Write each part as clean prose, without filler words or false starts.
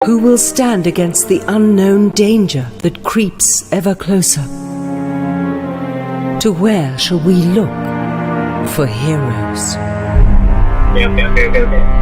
Who will stand against the unknown danger that creeps ever closer? To where shall we look for heroes? Okay.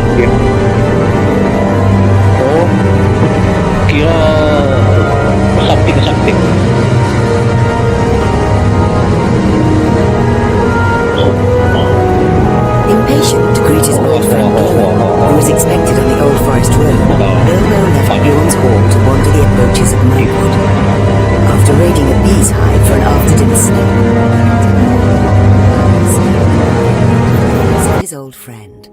Oke. Oh, kira something. Impatient to greet his old friend Glowin, who was expected on the Old Forest Road, Bilbo left Bjorn's hall to wander the approaches of Moonwood. After raiding a bee's hive for an after-dinner snack, his old friend.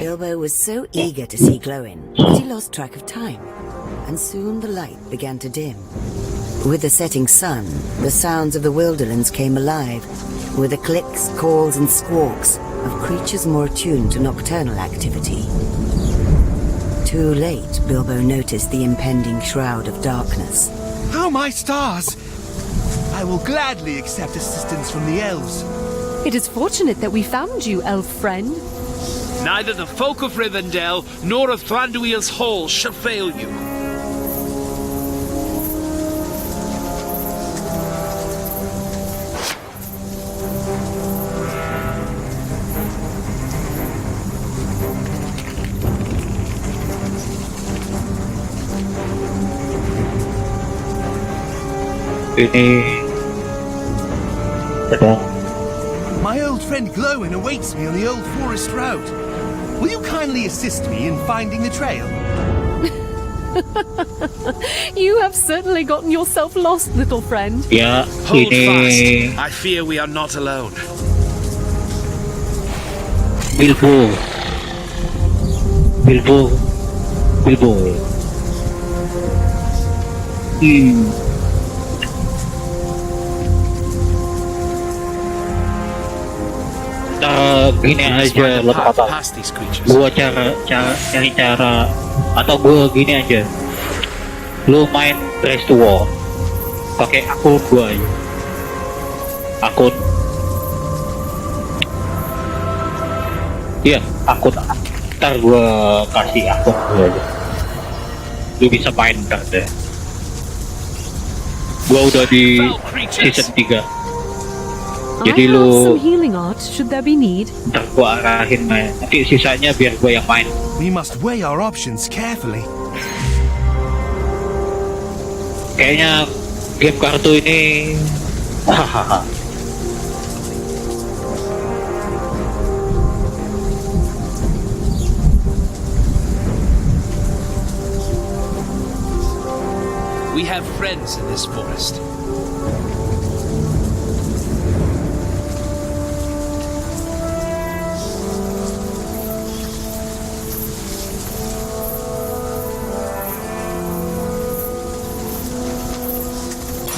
Bilbo was so eager to see Glowin that he lost track of time, and soon the light began to dim. With the setting sun, the sounds of the wilderlands came alive, with the clicks, calls and squawks of creatures more attuned to nocturnal activity. Too late, Bilbo noticed the impending shroud of darkness. Oh, my stars! I will gladly accept assistance from the elves. It is fortunate that we found you, elf friend. Neither the folk of Rivendell nor of Thranduil's Hall shall fail you. Ini sedang My old friend Glowin awaits me on the Old Forest Road. Will you kindly assist me in finding the trail? You have certainly gotten yourself lost, little friend. ya Hold ini fast. I fear we are not alone. Bilbo. Gini aja lo kata Past these creatures. gua cari cara atau gua gini aja, lu main Race to War pakai akun gua aja, akun ntar gua kasih akun gua aja, lu bisa main ntar deh. Gua udah di season 3. Jadi I have lu some healing art, should there be need. ntar gua arahin main, nanti sisanya biar gua yang main. We must weigh our options carefully. Kayaknya game kartu ini hahaha. We have friends in this forest.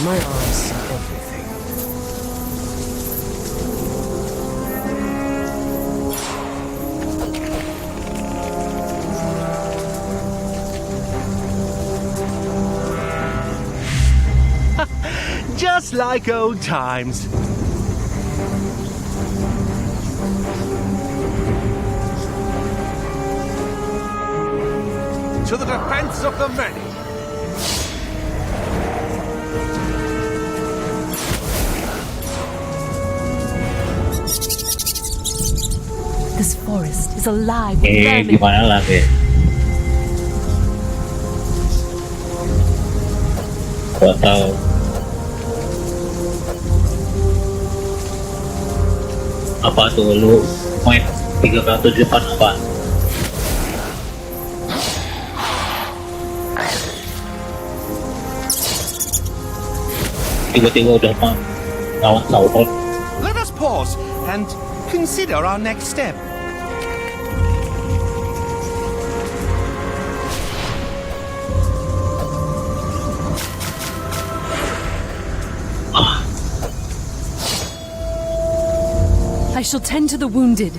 My eyes see everything. Just like old times. To the defense of the many. This forest is alive with vermin. Gimana lagi? Gua tahu. Apa tuh lu main 3 kartu di depan apa? Tiba-tiba udah lawan Sauron. Let us pause and consider our next step. I shall tend to the wounded.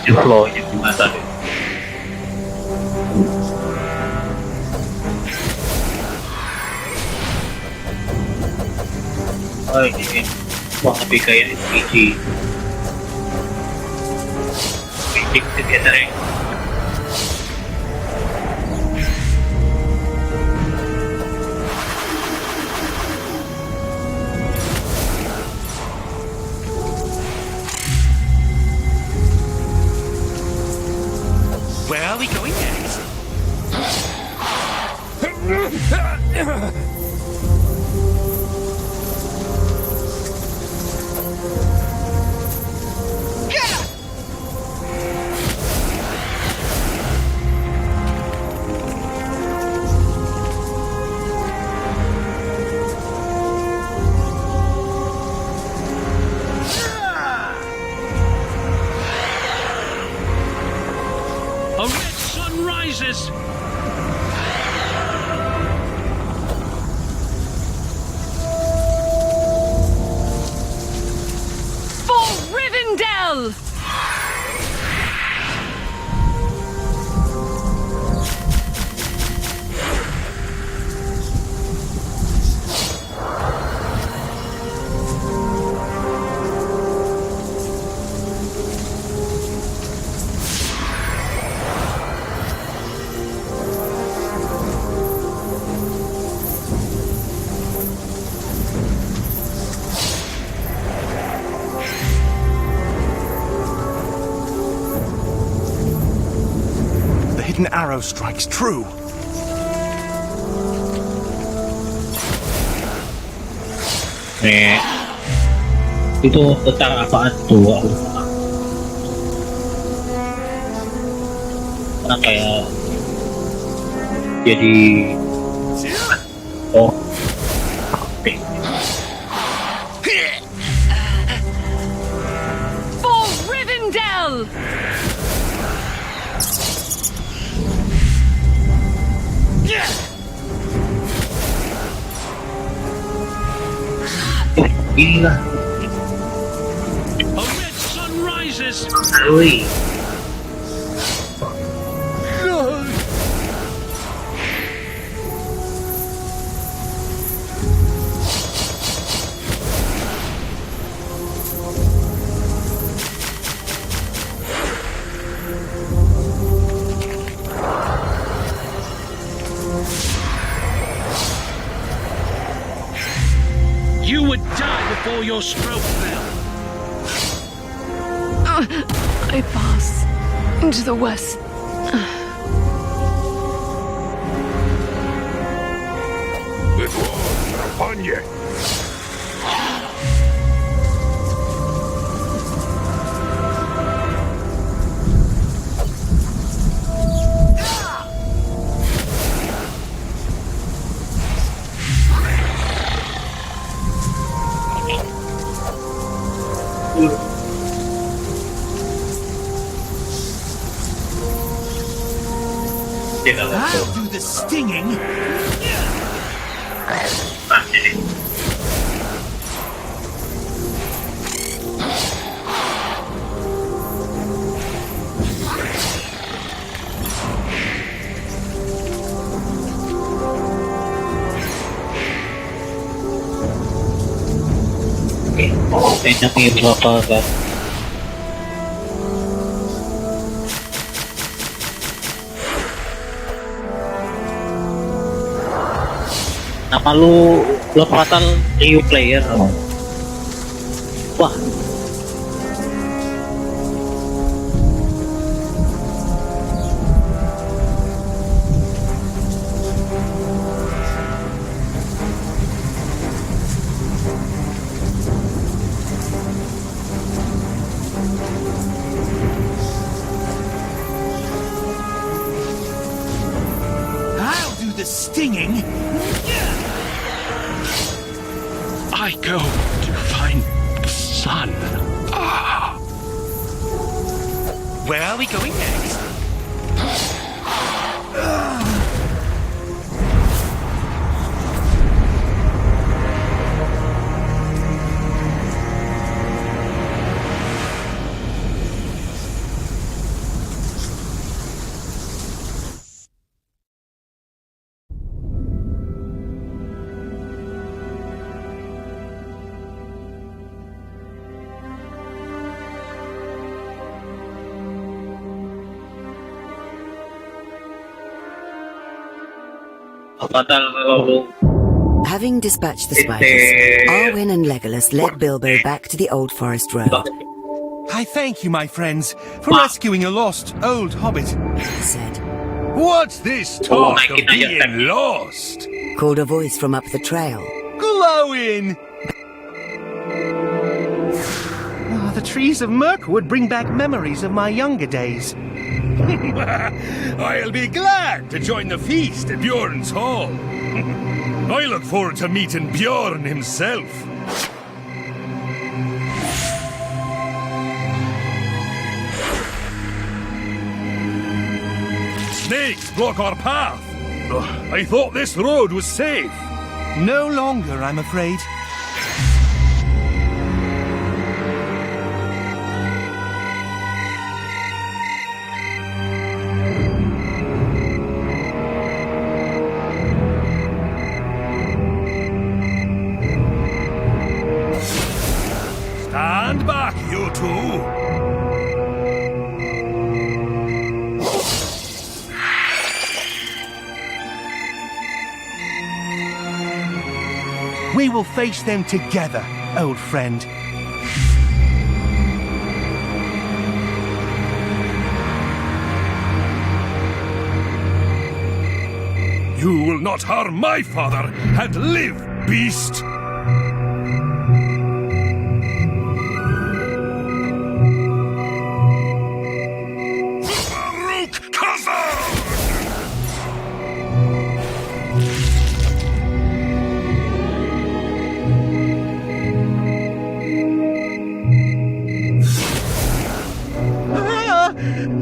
di flow-nya gimana tadi. Oh ini wah lebih kayak RPG. RPG Gathering. Where are we going next? A red sun rises. For Rivendell! The hidden arrow strikes true. Nih itu tentang apaan tuh? Aku karena kayak jadi oh oke. For Rivendell! Inilah A red sun rises. Louis. You would die before your stroke fell. I pass into the west. The dwarves are upon you. I'll do the stinging. Enemy berapa kan? Nama lu fatal new player. Wah. I'll do the stinging. I go to find the sun. Where are we going next? Fatal kalau lu Having dispatched the spiders, Arwen and Legolas led Bilbo back to the Old Forest Road. I thank you, my friends, for rescuing a lost old hobbit. He said, What's this talk of being lost? called a voice from up the trail. Glowing! The trees of Mirkwood bring back memories of my younger days. I'll be glad to join the feast at Bjorn's Hall. I look forward to meeting Bjorn himself. Snakes block our path. I thought this road was safe. No longer, I'm afraid. Stand back, you two! We will face them together, old friend. You will not harm my father and live, beast!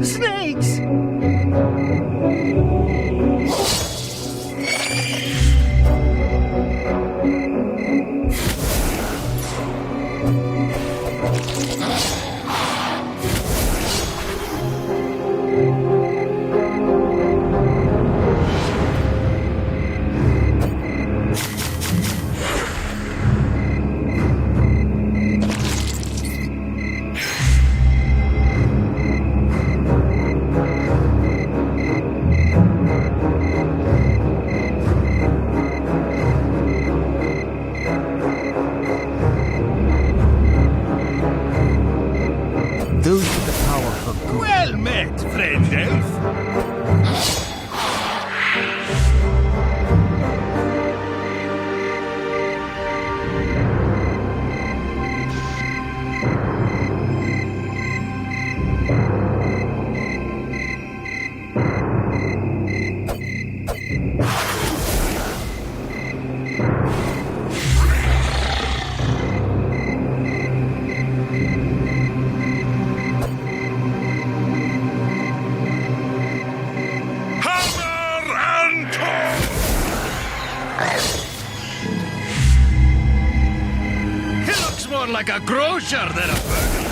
Snakes! Those with the power for good. Well met, friend elf. Like a grocer than a burglar.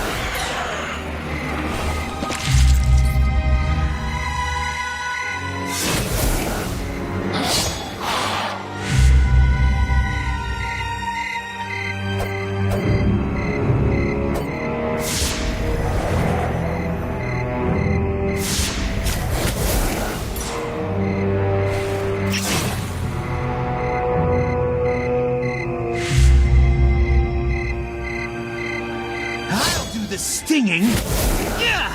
The stinging. Yeah.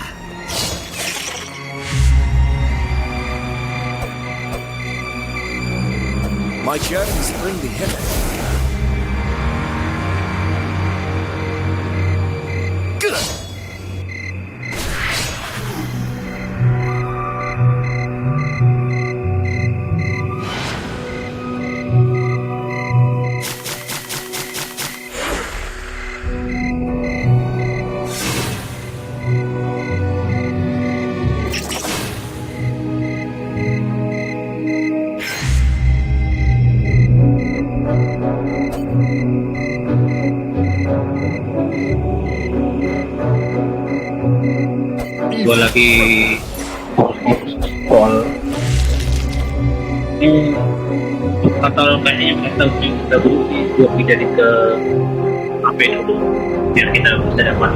My journeys bring thee hither. Good. gue lagi call ini katalog kayaknya kita berhenti gue pindahin ke HP dulu biar kita bisa dapat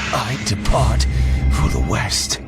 I depart for the West.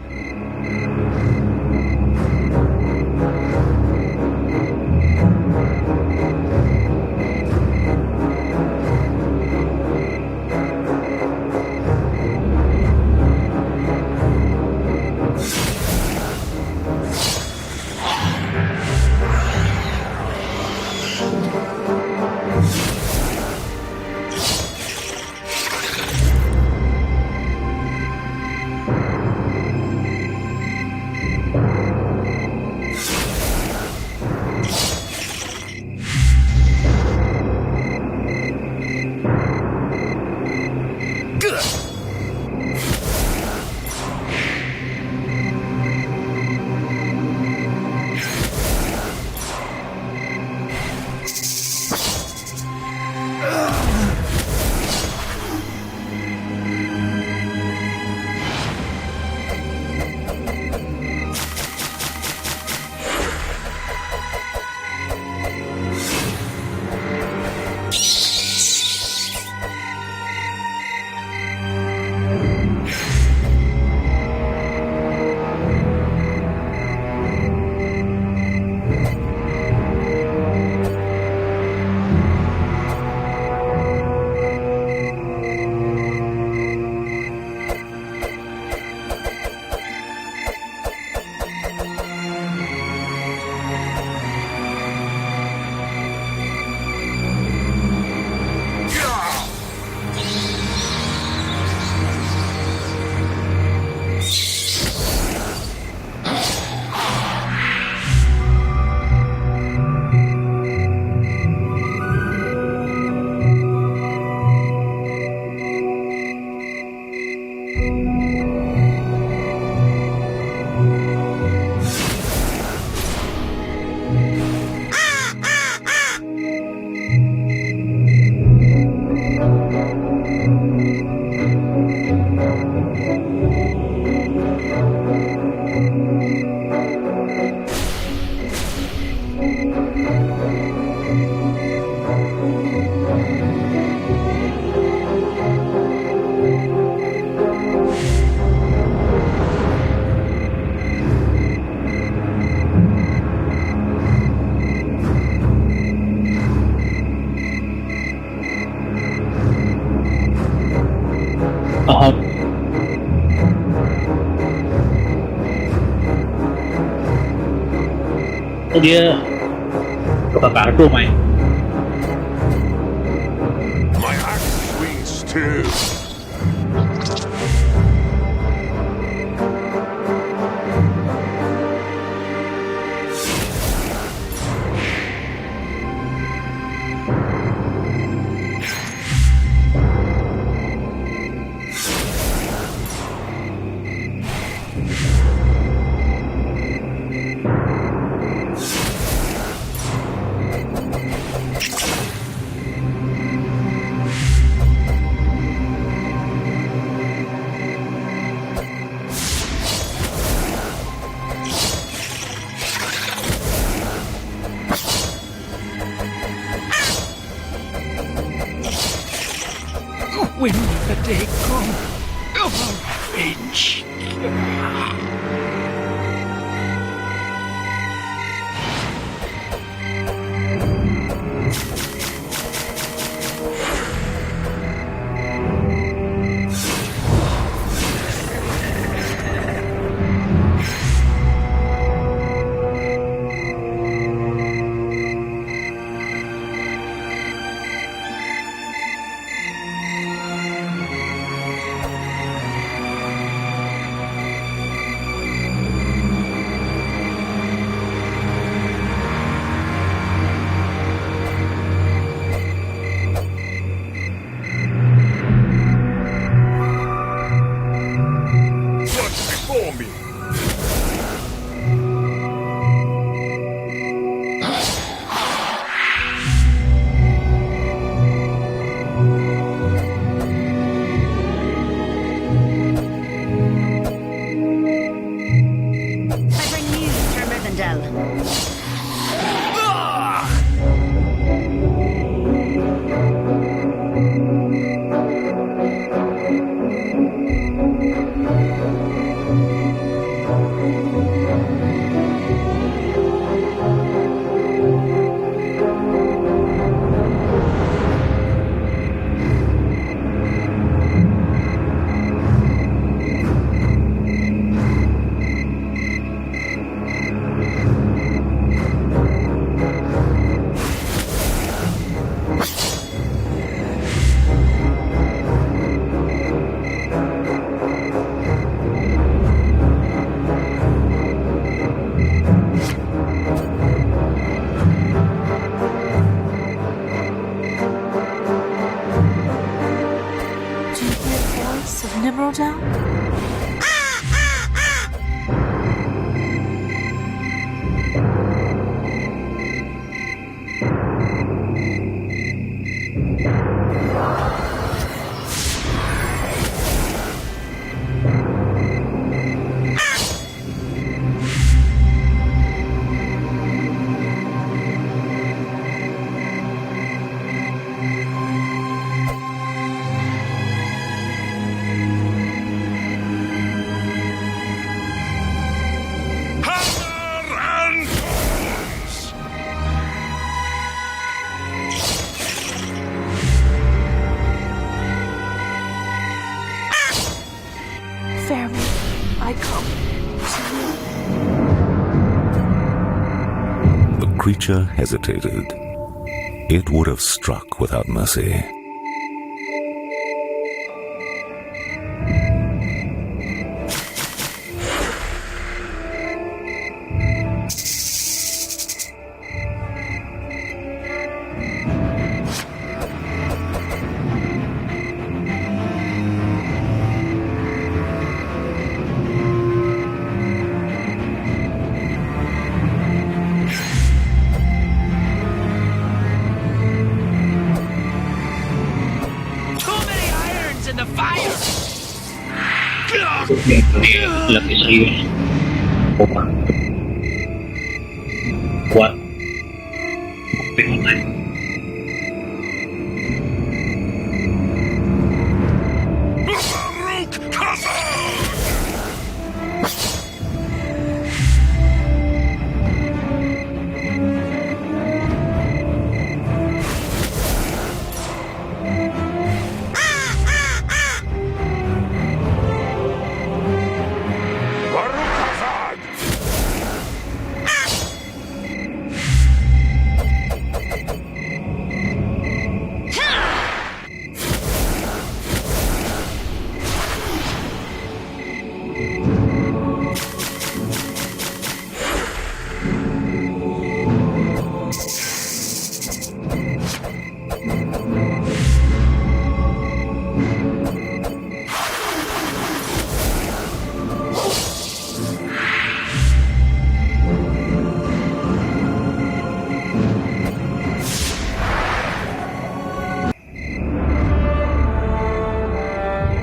Dia kebakar tuh main. My axe swings too. When will the day come of revenge? The creature hesitated. It would have struck without mercy. Ini lagi serius. Kuat. Bingung.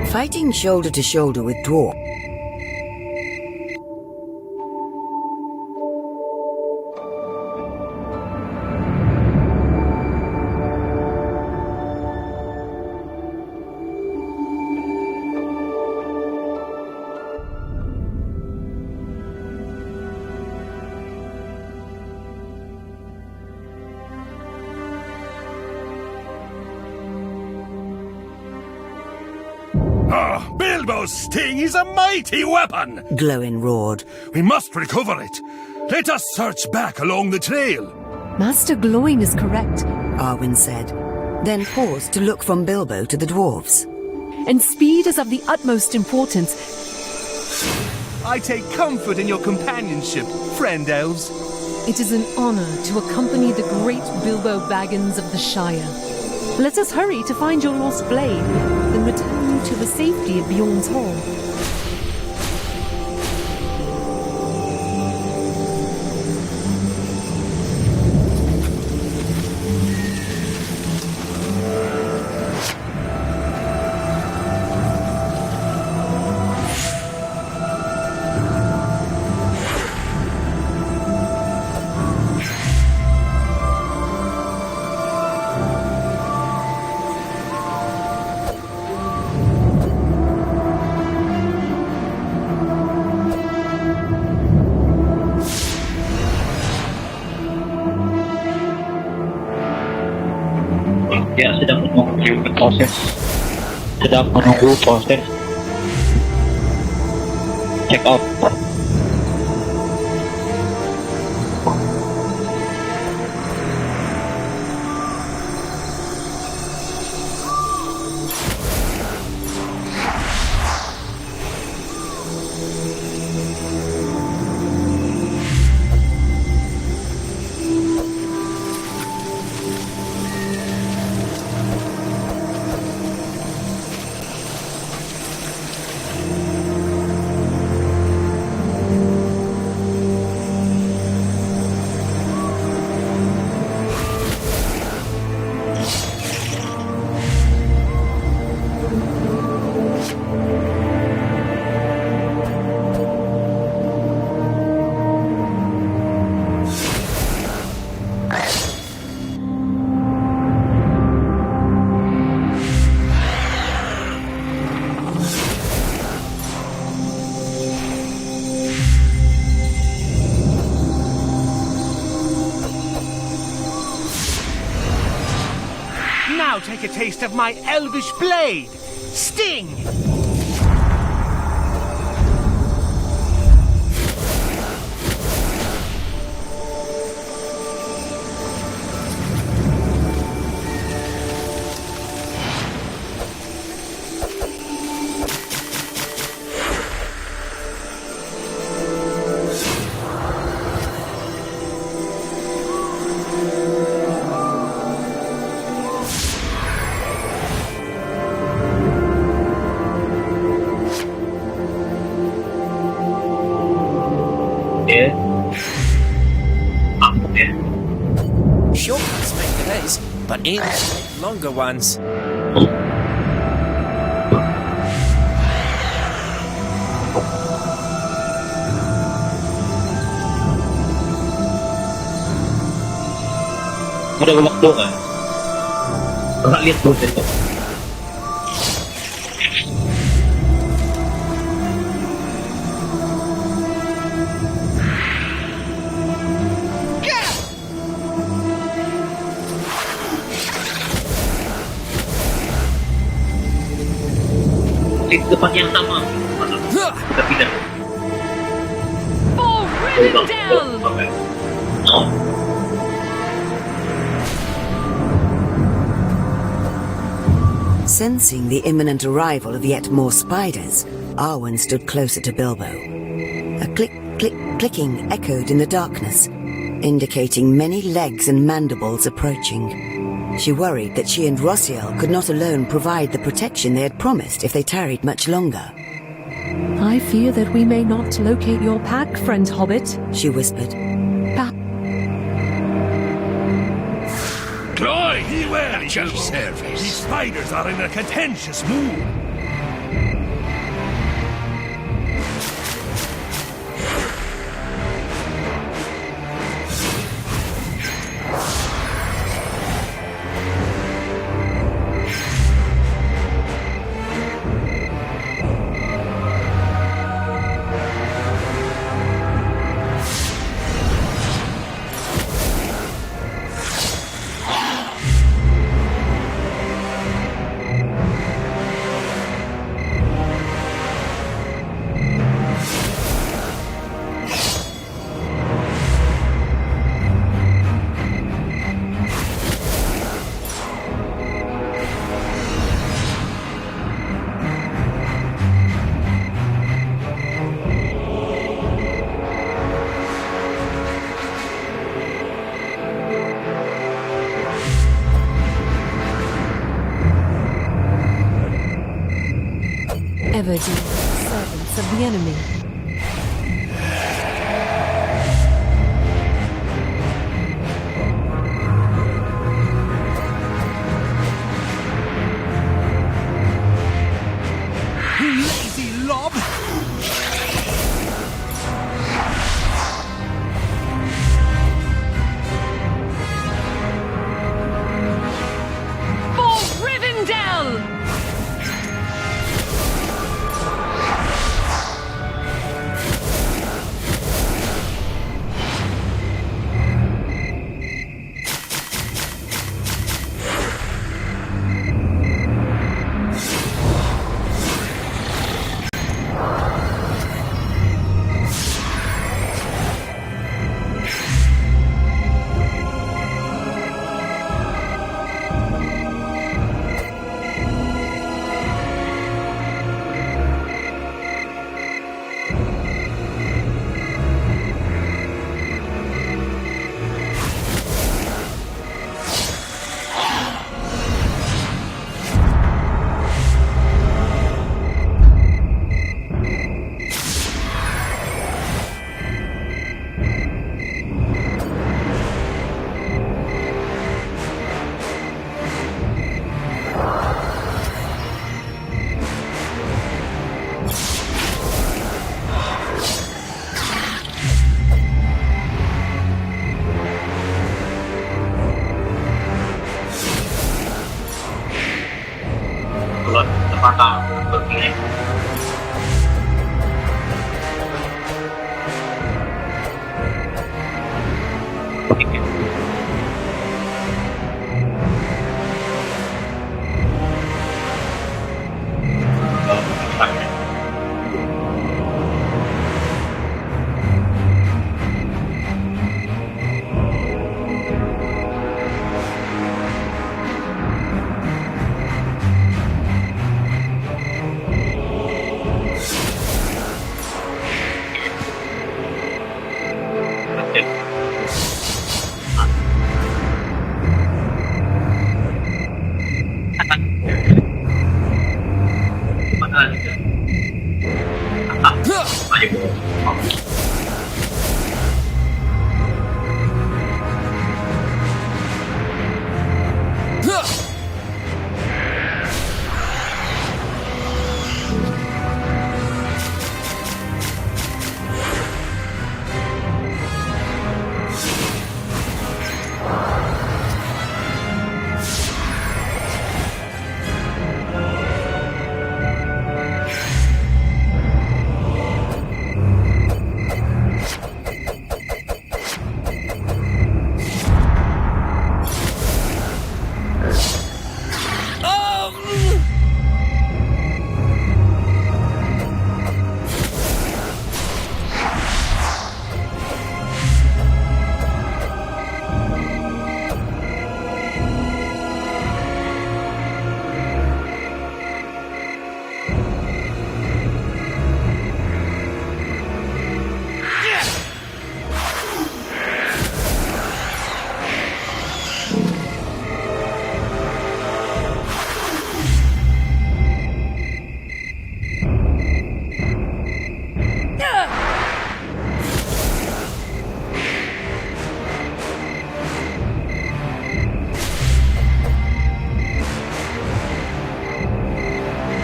Fighting shoulder to shoulder with dwarf. Bilbo's sting is a mighty weapon! Glowin roared. We must recover it. Let us search back along the trail. Master Glowing is correct. Arwen said, then paused to look from Bilbo to the dwarves. And speed is of the utmost importance. I take comfort in your companionship, friend elves. It is an honor to accompany the great Bilbo Baggins of the Shire. Let us hurry to find your lost blade, then return you to the safety of Bjorn's Hall. Ya, sedang menunggu proses. Check out. Now take a taste of my elvish blade. Sting! Ya. Ampun ya. Shortcuts make delays, but eels make longer ones. Udah waktu kan? Kakak lihat tuh itu. Di tempat yang sama. Tapi dah. For Rivendell! Sensing the imminent arrival of yet more spiders, Arwen stood closer to Bilbo. A clicking echoed in the darkness, indicating many legs and mandibles approaching. She worried that she and Rossiel could not alone provide the protection they had promised if they tarried much longer. I fear that we may not locate your pack, friend Hobbit. She whispered. Cloy, beware at your service. These spiders are in a contentious mood. Everdeen, servants of the enemy. Lazy lob! For Rivendell!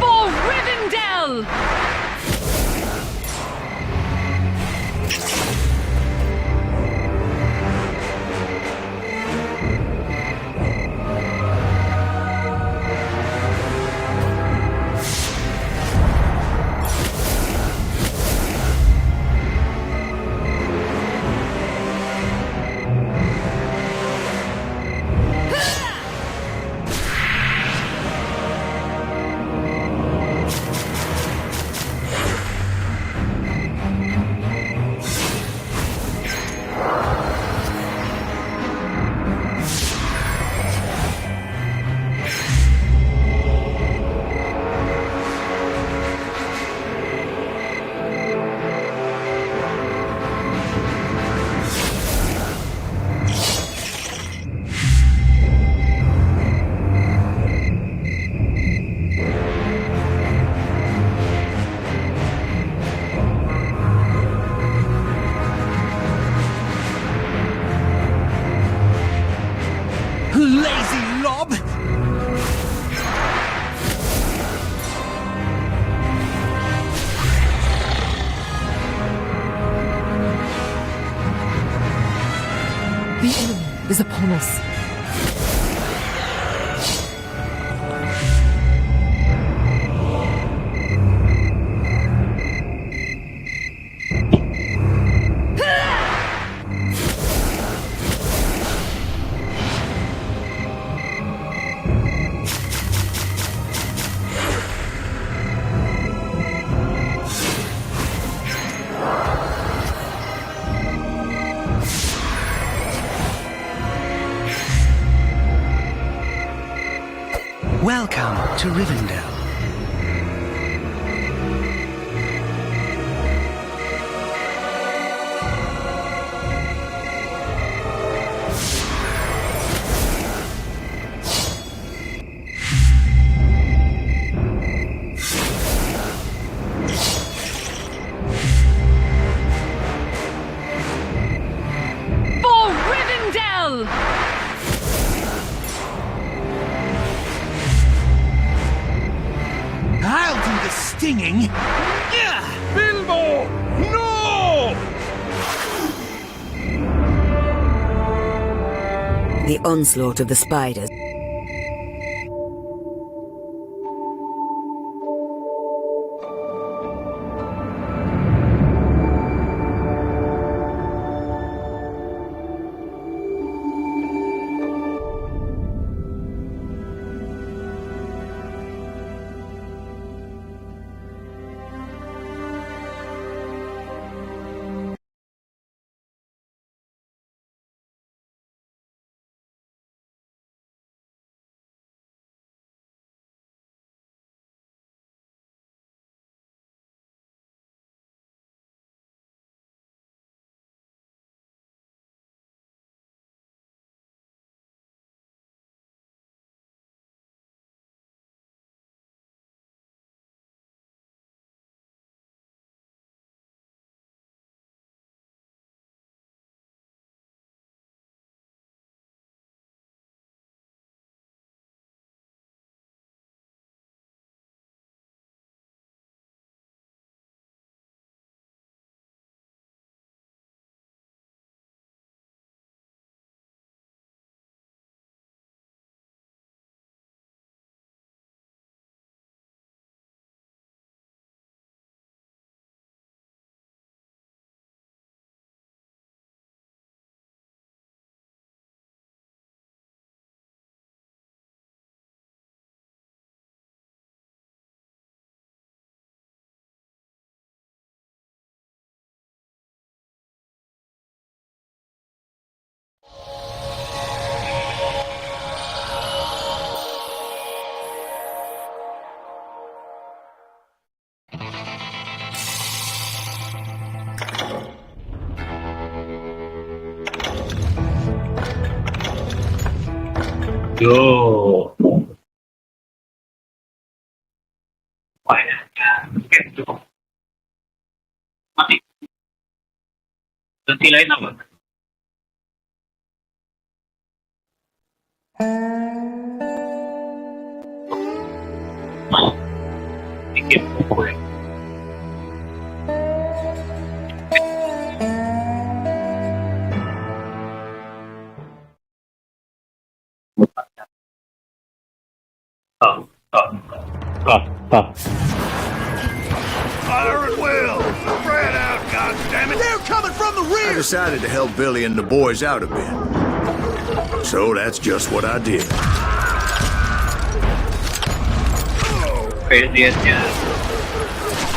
For Rivendell! Lazy lob! The enemy is upon us. Welcome to Rivendell. For Rivendell! I'll do the stinging. Yeah! Bilbo! No! The onslaught of the spiders Yo. Wah, oke, cukup. Mati. Ganti lain apa? Bikin gue. Stop. Fire at will! Spread out, goddammit! They're coming from the rear! I decided to help Billy and the boys out a bit. So that's just what I did. Presidennya.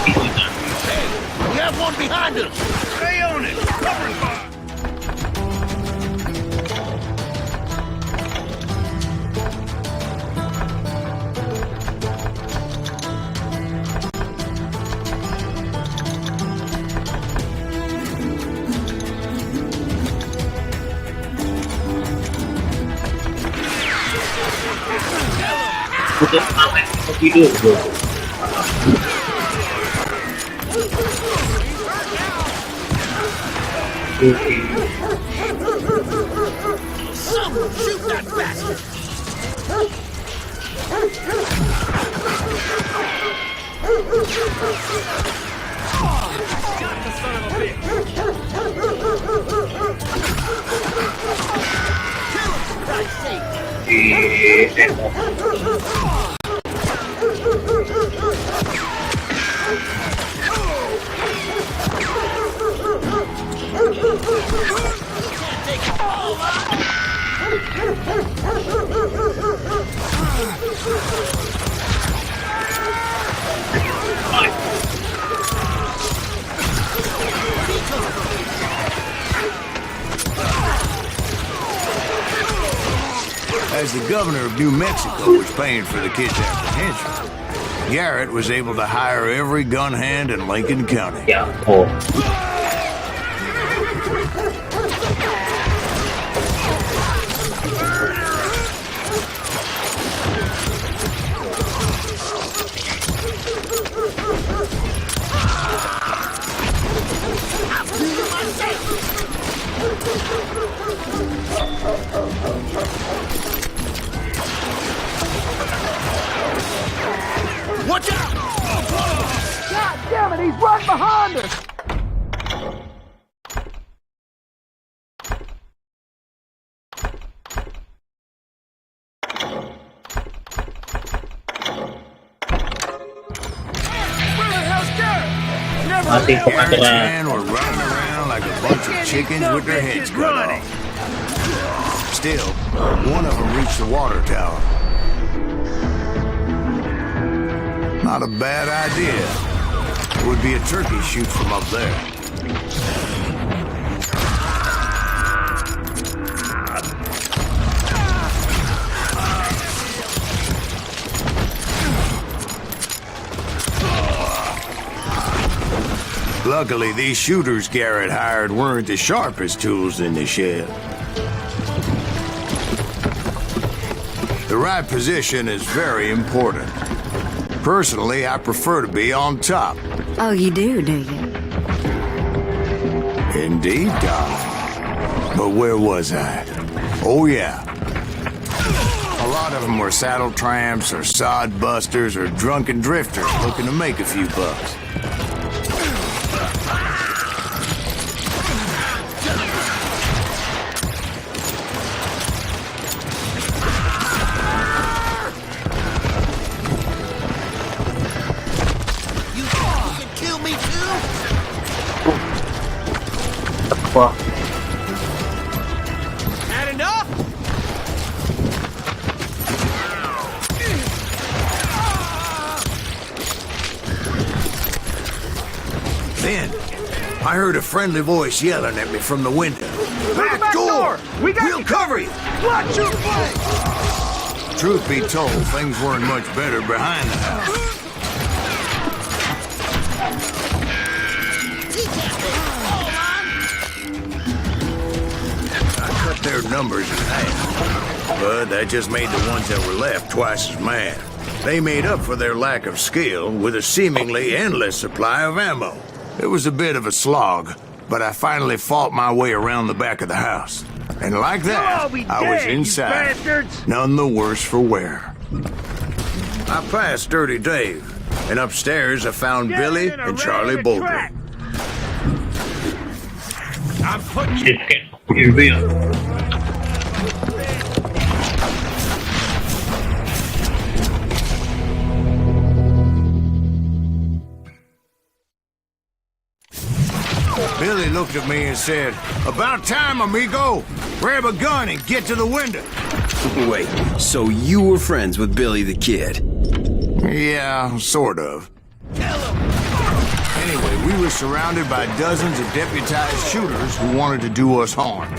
Hey, we have one behind us! Stay on it! Cover fire! Udah sampai mau tidur bro. Someone shoot that bastard! Got the son of a bitch! Kill him, for Christ's sake! As the governor of New Mexico was paying for the kid's apprehension, Garrett was able to hire every gun hand in Lincoln County. Ya, oh. Watch out! God damn it, he's right behind us! Where the hell's Garrett? Never Mati Garrett's pengacara. men were running around like a bunch of chickens with their heads cut off. Still, one of them reached the water tower. Not a bad idea. It would be a turkey shoot from up there. Luckily, these shooters Garrett hired weren't as sharp as tools in the shed. The right position is very important. Personally, I prefer to be on top. Oh, you do you? Indeed, darling. But where was I? Oh, yeah. A lot of them were saddle tramps or sod busters or drunken drifters looking to make a few bucks. Wah. Had enough? Then, I heard a friendly voice yelling at me from the window. Back door! We'll cover you! Watch your flank! Truth be told, things weren't much better behind the house. Their numbers in half. but that just made the ones that were left twice as mad. They made up for their lack of skill with a seemingly endless supply of ammo. It was a bit of a slog, but I finally fought my way around the back of the house. And like that, I was inside, none the worse for wear. I passed Dirty Dave, and upstairs I found Billy and Charlie Bolton. I'm putting you... Here we are. Billy looked at me and said, "About time, amigo. Grab a gun and get to the window." Wait, so you were friends with Billy the Kid? Yeah, sort of. Anyway, we were surrounded by dozens of deputized shooters who wanted to do us harm.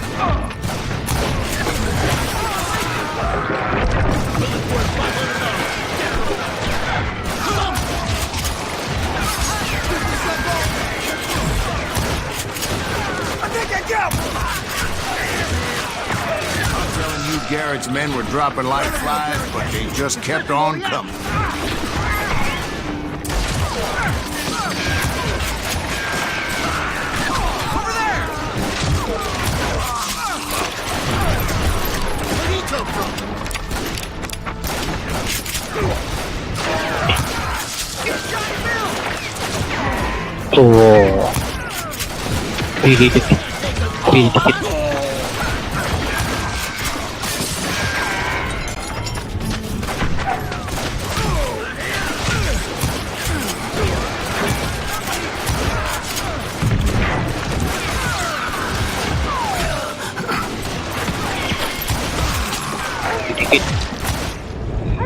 I'm telling you, Garrett's men were dropping like flies, but they just kept on coming. Over there! Where'd he come from? Oh. Really dikit.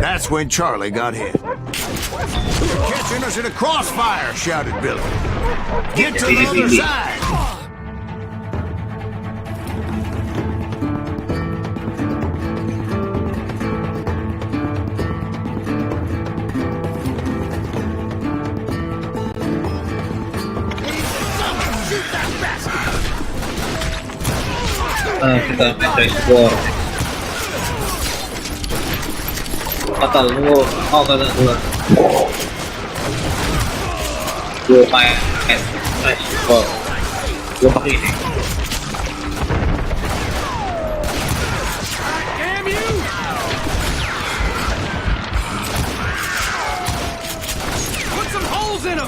That's when Charlie got hit. "They're catching us in a crossfire," shouted Billy. "Get to the other side!" Kita main race war. Fatal lu, oh kata gua. Gua main race war. Gua pakai ini. Damn you! Put some holes in them!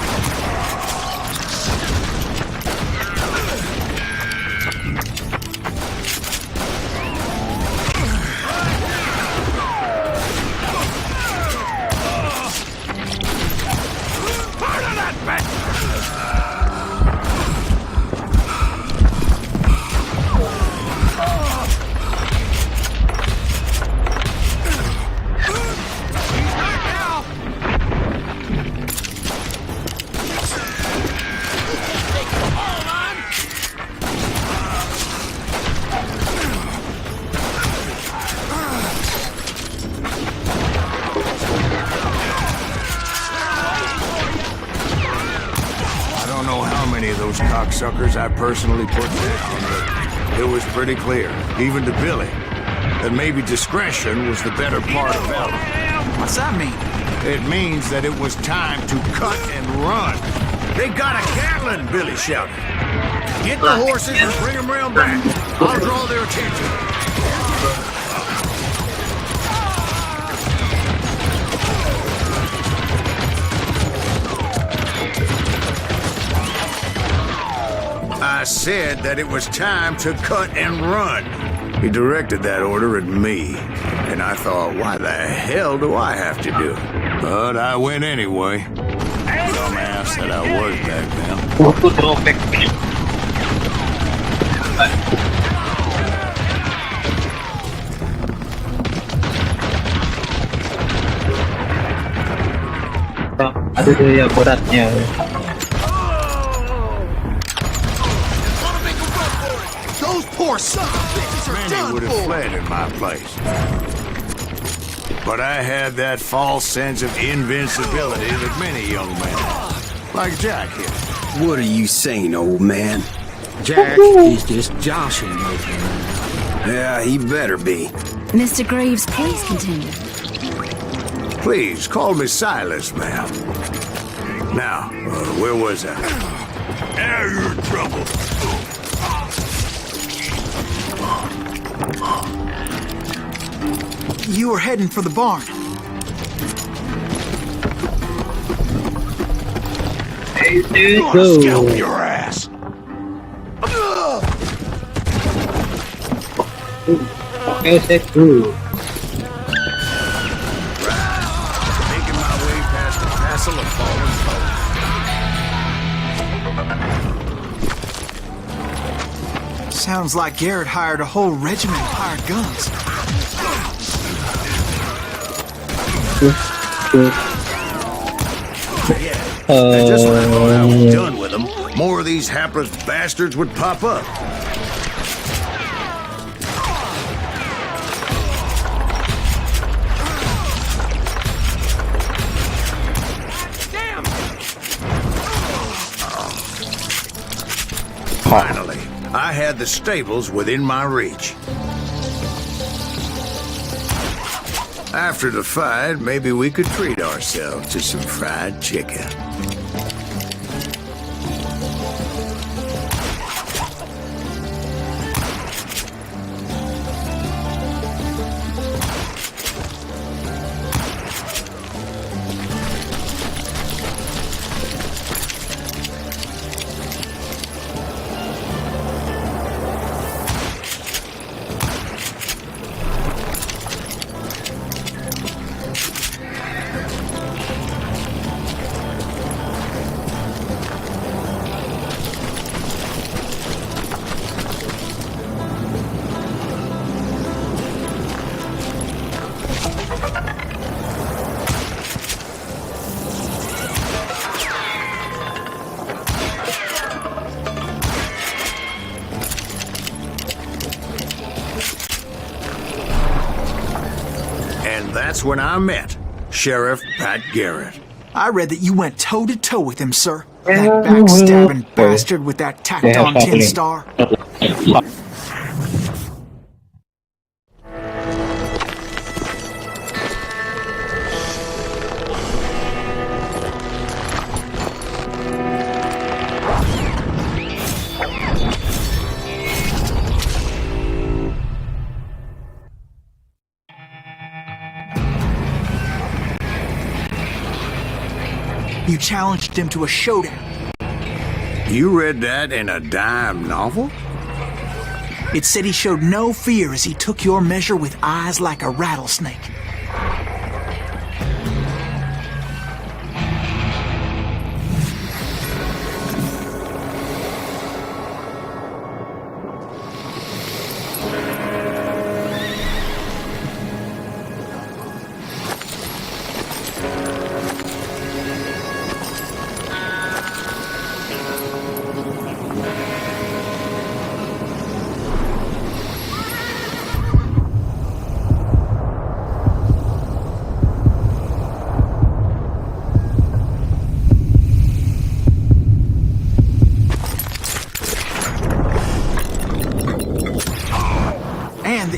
Those cocksuckers I personally put down, but it was pretty clear, even to Billy, that maybe discretion was the better part of valor. What's that mean? It means that it was time to cut and run. "They got a Gatling," Billy shouted. "Get the horses and bring them round back. I'll draw their attention." I said that it was time to cut and run. He directed that order at me, and I thought, why the hell do I have to do it? But I went anyway. Dumbass that I was back then. Ada daya beratnya. Those poor sons of bitches are Many done would have for! fled in my place. But I had that false sense of invincibility that many young men have. Like Jack here. What are you saying, old man? Jack is just joshing with him. Yeah, he better be. Mr. Graves, please continue. Please, call me Silas, ma'am. Now, where was I? Now you're in trouble. You were heading for the barn. Gonna scalp your ass. That's true. Making my way past the castle of fallen foes. Sounds like Garrett hired a whole regiment of hired guns. And just when I thought I was done with them, more of these hapless bastards would pop up. Finally, I had the stables within my reach. After the fight, maybe we could treat ourselves to some fried chicken. And that's when I met Sheriff Pat Garrett. I read that you went toe-to-toe with him, sir. That backstabbing bastard with that tacked-on tin star. You challenged him to a showdown. You read that in a dime novel? It said he showed no fear as he took your measure with eyes like a rattlesnake.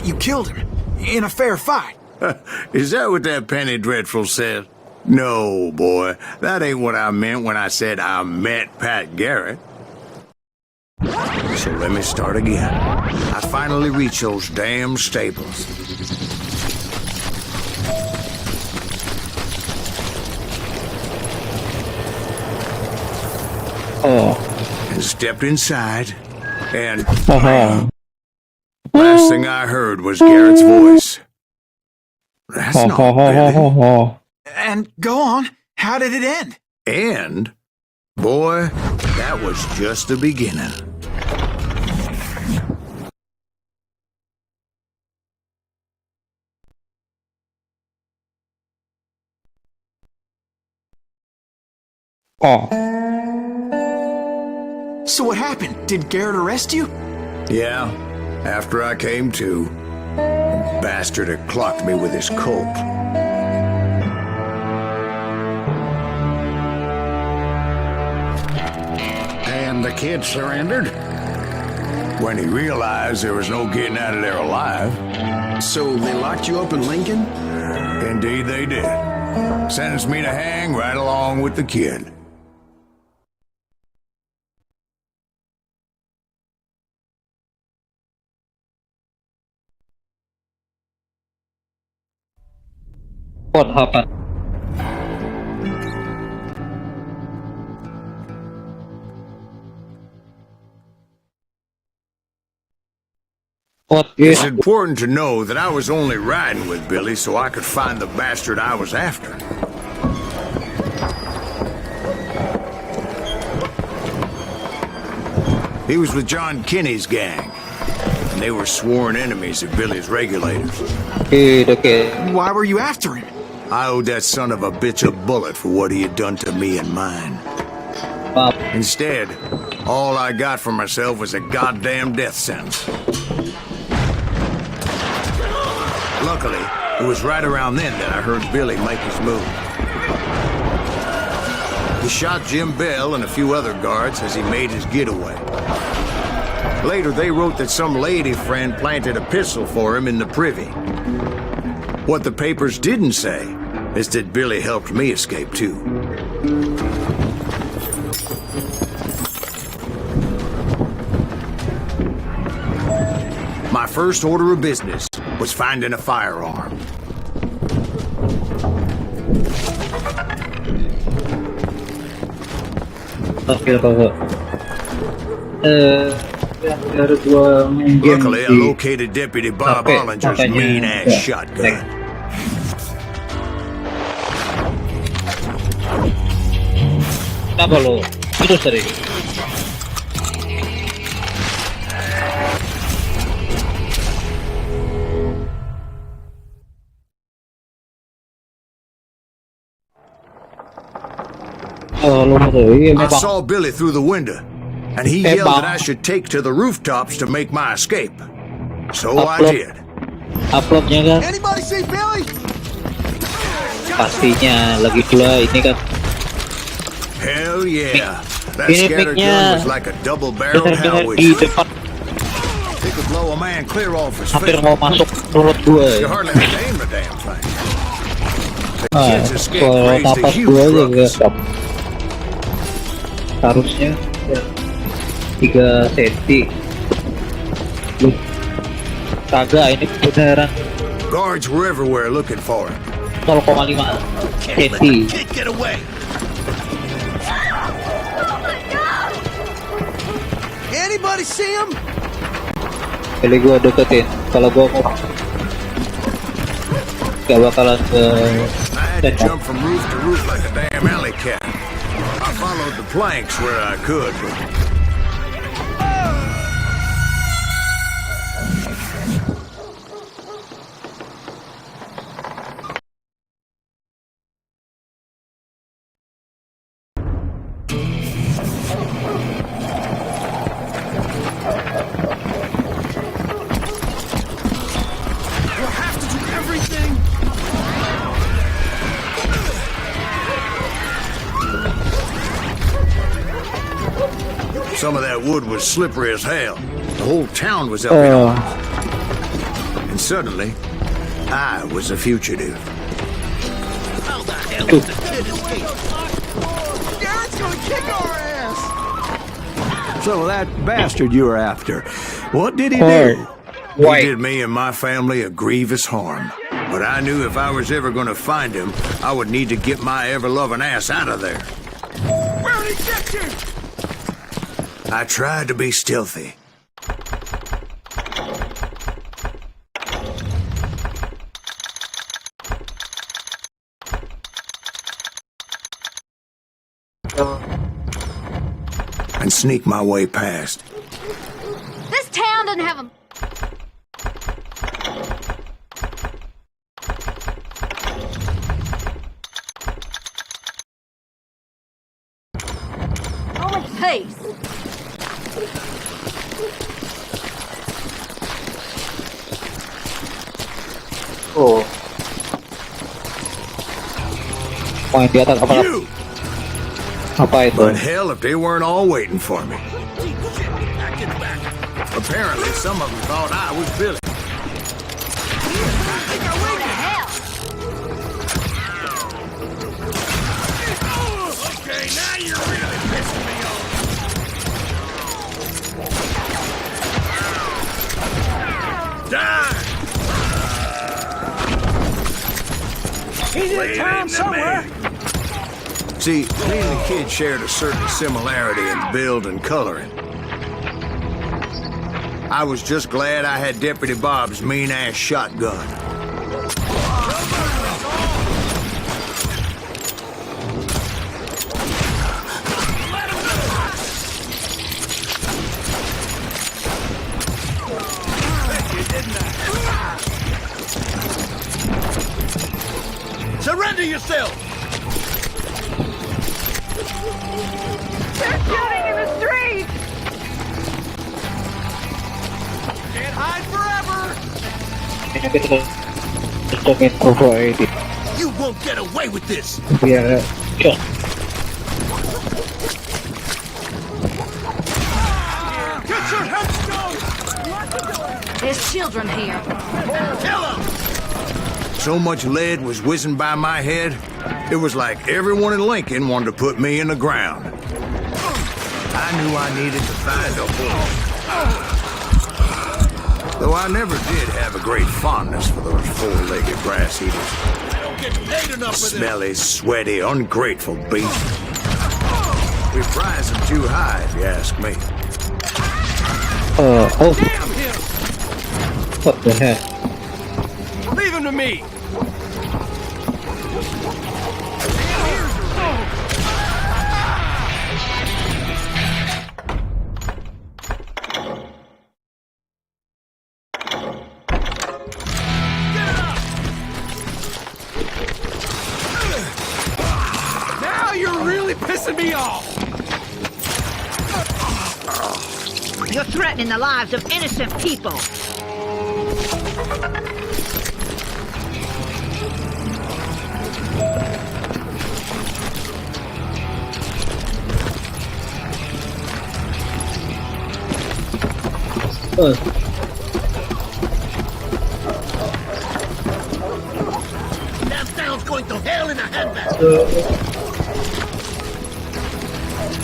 You killed him in a fair fight. Is that what that Penny Dreadful said? No, boy. That ain't what I meant when I said I met Pat Garrett. So let me start again. I finally reached those damn stables. And stepped inside, and last thing I heard was Garrett's voice. That's not Billy. And go on. How did it end? And, boy, that was just the beginning. So what happened? Did Garrett arrest you? Yeah, after I came to, the bastard had clocked me with his Colt. And the kid surrendered? When he realized there was no getting out of there alive. So they locked you up in Lincoln? Indeed they did. Sentenced me to hang right along with the kid. What happened? What It's is important to know that I was only riding with Billy so I could find the bastard I was after. He was with John Kinney's gang, and they were sworn enemies of Billy's regulators. okay? Why were you after him? I owed that son of a bitch a bullet for what he had done to me and mine. Instead, all I got for myself was a goddamn death sentence. Luckily, it was right around then that I heard Billy make his move. He shot Jim Bell and a few other guards as he made his getaway. Later, they wrote that some lady friend planted a pistol for him in the privy. What the papers didn't say is that Billy helped me escape too. My first order of business was finding a firearm. Luckily, I located Deputy Bob Ollinger's mean-ass shotgun. Kenapa lo? Terus tadi. I saw Billy through the window, and he yelled that I should take to the rooftops to make my escape. So I did. Uploadnya kan? Anybody see Billy? Pastinya lagi pula ini kan. Hell yeah. That Ini scatter mic-nya gun was like a double-barreled benar-benar di Howitzer. depan, It could blow a man clear off his hampir feet. mau masuk mulut gue. You hardly have to aim the damn thing. The Ah, kids escaped kalau raised a napas huge gue aja ruckus. gak harusnya ya, 3 cm. Loh, kagak, ini beneran Guards were everywhere looking for him. 0,5 cm. Kid get away. Anybody see him? Jadi gue deketin, kalau gue mau gak bakalan ke I had to jump from roof to roof like a damn alley cat. I followed the planks where I could, but some of that wood was slippery as hell. The whole town was up in arms. And suddenly, I was a fugitive. Garrett's gonna kick our ass! So that bastard you were after, what did he do? He did me and my family a grievous harm. But I knew if I was ever going to find him, I would need to get my ever-loving ass out of there. Where'd he get you? I tried to be stealthy. And sneak my way past. This town doesn't have a... Only pace. Oh, poin di atas apa? You! Apa itu? But hell, if they weren't all waiting for me. Apparently, some of them thought I was Billy. He's in town somewhere. See, me and the kid shared a certain similarity in build and coloring. I was just glad I had Deputy Bob's mean-ass shotgun. Surrender yourself! They're shooting in the street! Can't hide forever! You won't get away with this! Biar cok. Get your headstone! There's children here. Kill him! So much lead was whizzing by my head, it was like everyone in Lincoln wanted to put me in the ground. I knew I needed to find a hole. Though I never did have a great fondness for those four-legged grass eaters. I don't get paid enough for this! Smelly, sweaty, ungrateful beasts. We prize them too high, if you ask me. Oh. Damn him! What the heck? Leave him to me! Now you're really pissing me off! You're threatening the lives of innocent people. That sound's going to hell in a handbasket!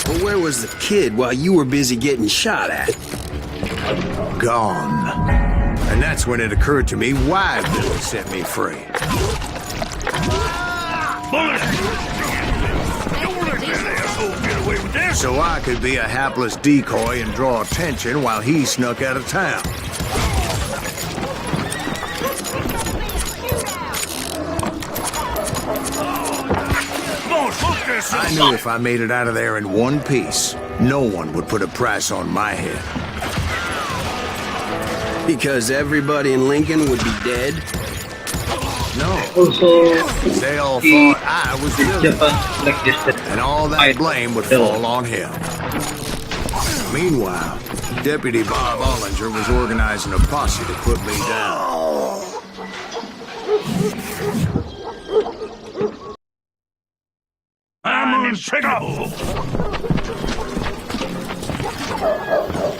But where was the kid while you were busy getting shot at? Gone. And that's when it occurred to me why Billy set me free. So I could be a hapless decoy and draw attention while he snuck out of town. I knew if I made it out of there in one piece, no one would put a price on my head. Because everybody in Lincoln would be dead? No. Also, They all thought I was Billy, like this. and all that blame would fall on him. Meanwhile, Deputy Bob Ollinger was organizing a posse to put me down. I'm unshakable!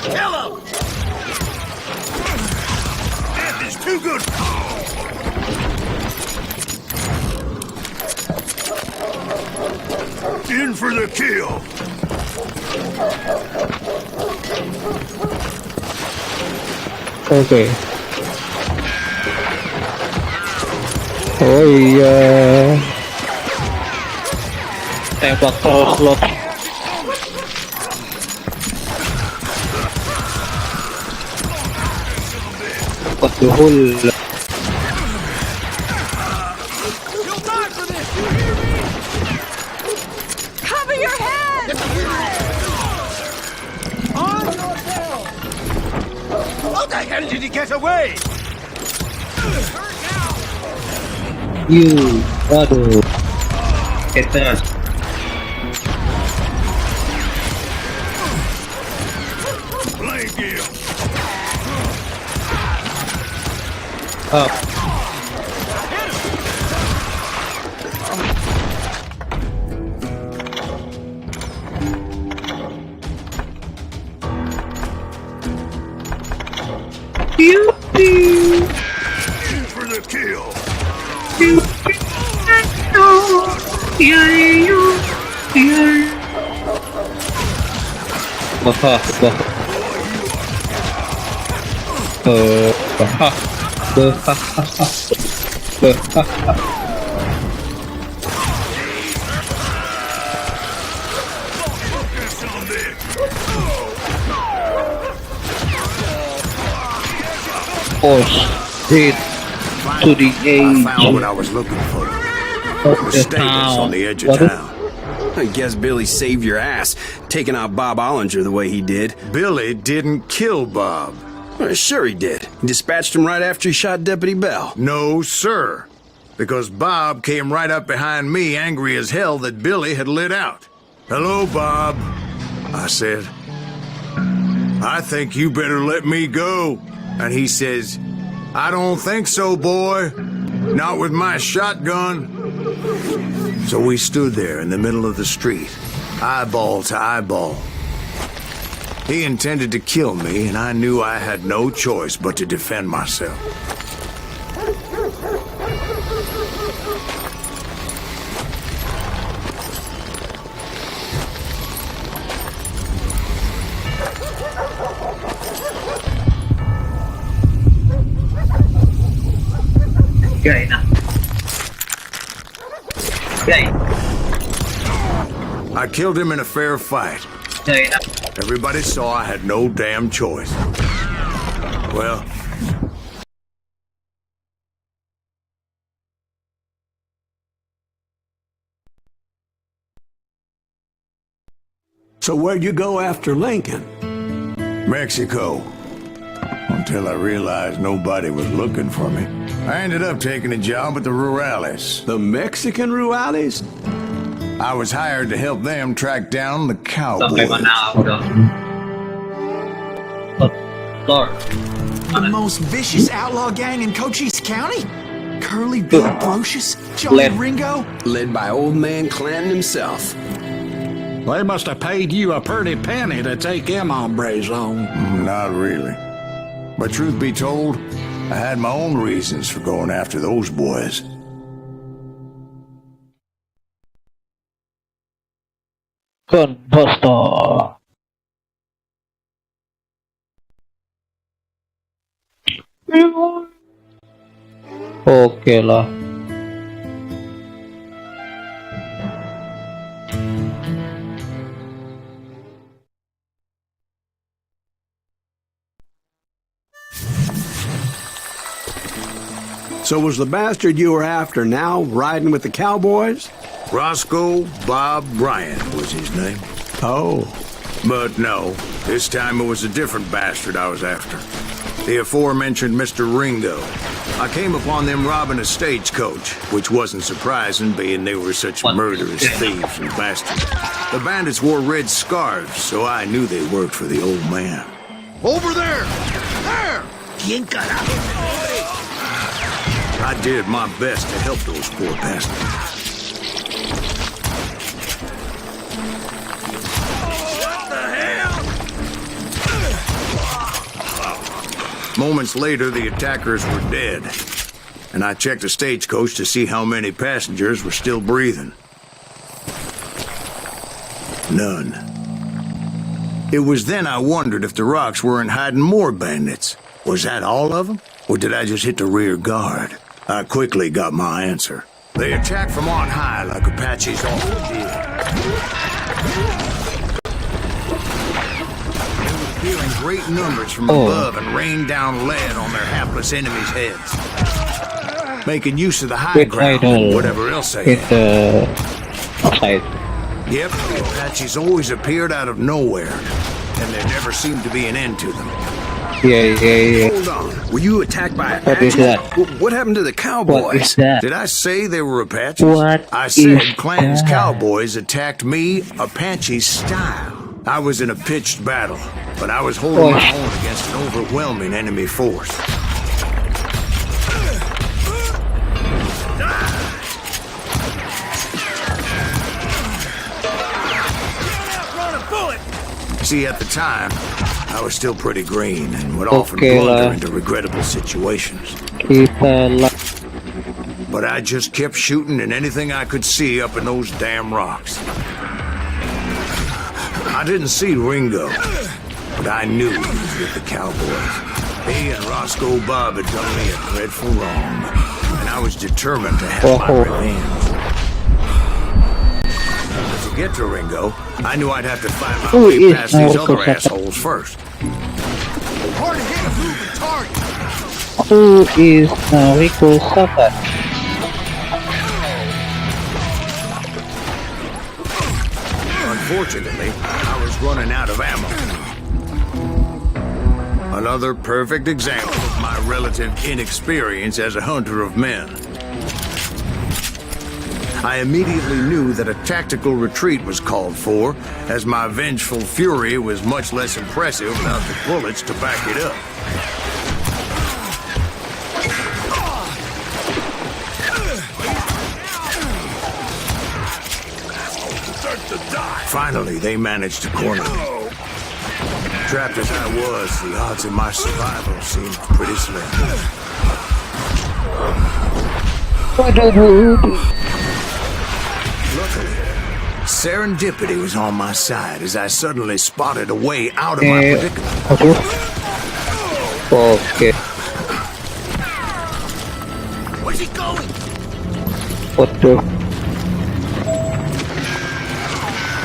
Kill him! That is too good! In for the kill! Okay. Oh iya. Tembak terus lo. Betul. You'll die for this! You hear me? Cover your head! On your tail! How the hell did he get away? Turn now! You. Waduh. Kita. Blame you! Up. In for the kill! Wah. Oh shit! To the I found age what I was looking for. of The the stables on town. the edge of What is- town. I guess Billy saved your ass, taking out Bob Ollinger the way he did. Billy didn't kill Bob. Well, sure he did. He dispatched him right after he shot Deputy Bell. No, sir. Because Bob came right up behind me, angry as hell that Billy had lit out. Hello, Bob, I said. I think you better let me go. And he says, I don't think so, boy. Not with my shotgun. So we stood there in the middle of the street, eyeball to eyeball. He intended to kill me, and I knew I had no choice but to defend myself. Gay na. Gay. I killed him in a fair fight. Gay na. Everybody saw I had no damn choice. Well, So where'd you go after Lincoln? Mexico. Until I realized nobody was looking for me. I ended up taking a job at the Rurales. The Mexican Rurales? I was hired to help them track down the Sampai cowboys. mana aku dah? LOTR. The most vicious outlaw gang in Cochise County? Curly Bill Brocious? Johnny Led- Ringo? Led by old man Clanton himself. They must have paid you a pretty penny to take them hombres on. Not really. But truth be told, I had my own reasons for going after those boys. Gunbuster. Oke lah. So was the bastard you were after now riding with the cowboys? Roscoe Bob Bryant was his name. Oh. But no, this time it was a different bastard I was after. The aforementioned Mr. Ringo. I came upon them robbing a stagecoach, which wasn't surprising, being they were such murderous thieves and bastards. The bandits wore red scarves, so I knew they worked for the old man. Over there! There! I did my best to help those poor bastards. Moments later, the attackers were dead, and I checked the stagecoach to see how many passengers were still breathing. None. It was then I wondered if the rocks weren't hiding more bandits. Was that all of them? Or did I just hit the rear guard? I quickly got my answer. They attacked from on high like Apaches often did. Appearing great numbers from above and rained down lead on their hapless enemies' heads. Making use of the high ground and whatever else they had. Outside. Yep, the Apaches always appeared out of nowhere, and there never seemed to be an end to them. Yeah. Hold on. Were you attacked by What is Apaches? that? What happened to the cowboys? What is that? Did I say they were Apaches? What I said is Clanton's that? cowboys attacked me Apache style. I was in a pitched battle, but I was holding my own against an overwhelming enemy force. See, at the time, I was still pretty green and would often blunder into regrettable situations. But I just kept shooting at anything I could see up in those damn rocks. I didn't see Ringo, but I knew he was with the cowboys. He and Roscoe Bob had done me a dreadful wrong, and I was determined to have my revenge. But to get to Ringo, I knew I'd have to find my way past these other assholes first. Hard to hit a moving target. Who is Rico Satan? Unfortunately, I was running out of ammo. Another perfect example of my relative inexperience as a hunter of men. I immediately knew that a tactical retreat was called for, as my vengeful fury was much less impressive without the bullets to back it up. Finally, they managed to corner me. Trapped as I was, the odds of my survival seemed pretty slim. Luckily, serendipity was on my side as I suddenly spotted a way out of my predicament. Okay. Where's he going? What the?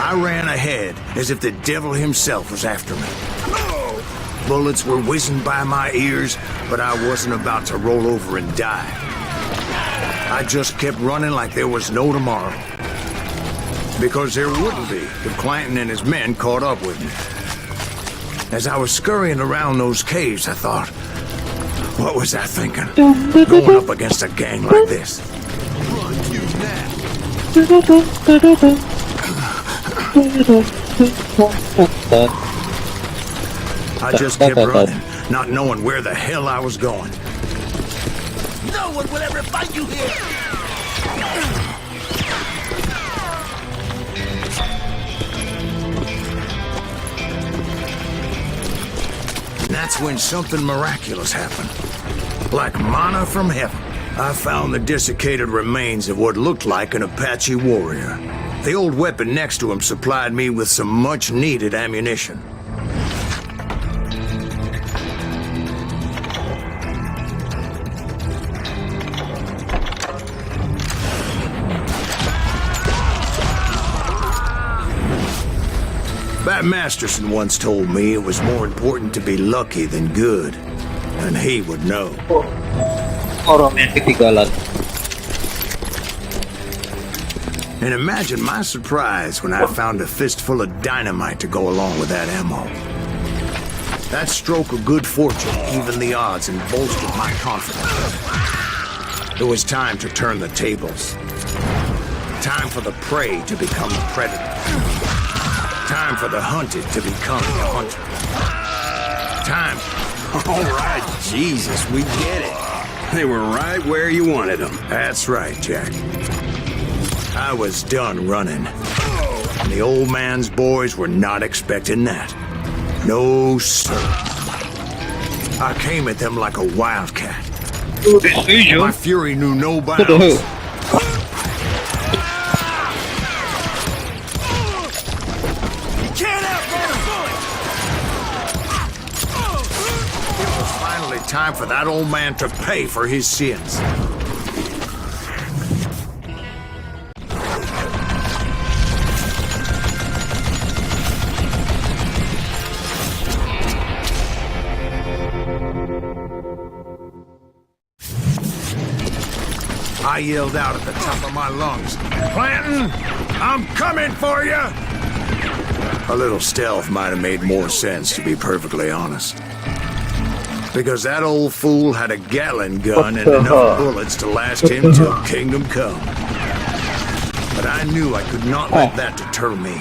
I ran ahead as if the devil himself was after me. Bullets were whizzing by my ears, but I wasn't about to roll over and die. I just kept running like there was no tomorrow. Because there wouldn't be if Clanton and his men caught up with me. As I was scurrying around those caves, I thought, what was I thinking? Going up against a gang like this. I just kept running, not knowing where the hell I was going. No one will ever find you here. And that's when something miraculous happened. Like manna from heaven, I found the desiccated remains of what looked like an Apache warrior. The old weapon next to him supplied me with some much-needed ammunition. Bat Masterson once told me it was more important to be lucky than good, and he would know. Orang yang ketinggalan. And imagine my surprise when I found a fistful of dynamite to go along with that ammo. That stroke of good fortune evened the odds and bolstered my confidence. It was time to turn the tables. Time for the prey to become the predator. Time for the hunted to become the hunter. Time. All right, Jesus, we get it. They were right where you wanted them. That's right, Jack. I was done running. And the old man's boys were not expecting that. No, sir. I came at them like a wildcat. My fury knew no bounds. It was finally time for that old man to pay for his sins. I yelled out at the top of my lungs, "Clanton, I'm coming for you!" A little stealth might have made more sense, to be perfectly honest. Because that old fool had a Gatling gun and enough bullets to last him till kingdom come. But I knew I could not let that deter me.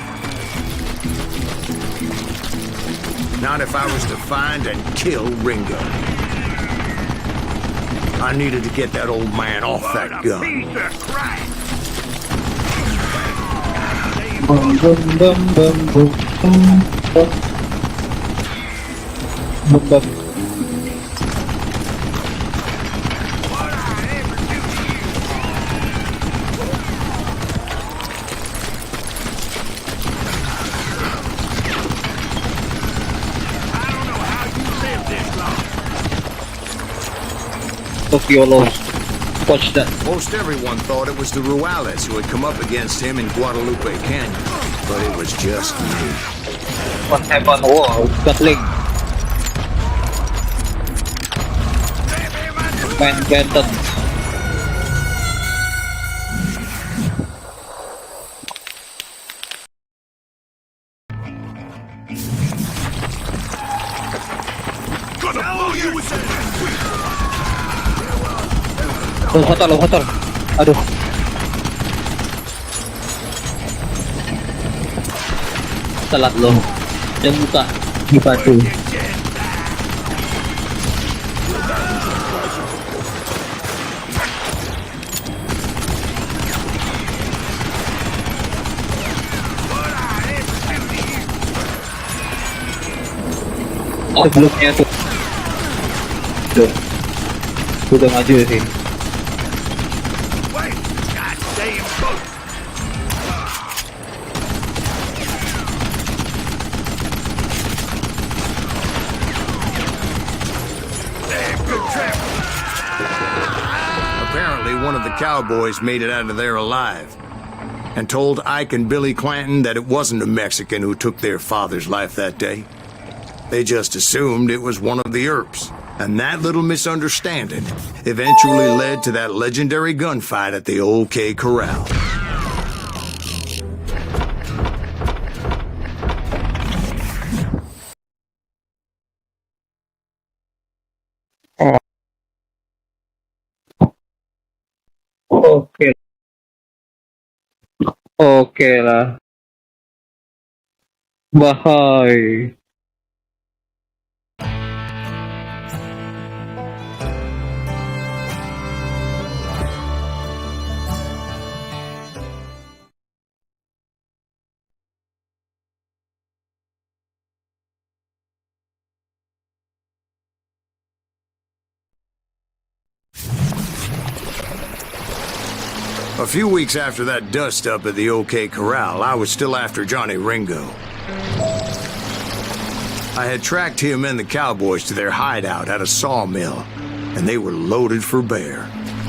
Not if I was to find and kill Ringo. I needed to get that old man off that gun. of YOLOs. Watch that. Most everyone thought it was the Ruales who had come up against him in Guadalupe Canyon, but it was just me. What happened? Wow, Gatling. Man Benton. Lo hotel. Aduh. Telat lo. Yang buka di batu. Sebelumnya tuh. Tuh. Udah maju sih. Apparently, one of the cowboys made it out of there alive and told Ike and Billy Clanton that it wasn't a Mexican who took their father's life that day. They just assumed it was one of the Earps. And that little misunderstanding eventually led to that legendary gunfight at the OK Corral. Oke lah. Bahai. A few weeks after that dust-up at the OK Corral, I was still after Johnny Ringo. I had tracked him and the cowboys to their hideout at a sawmill, and they were loaded for bear.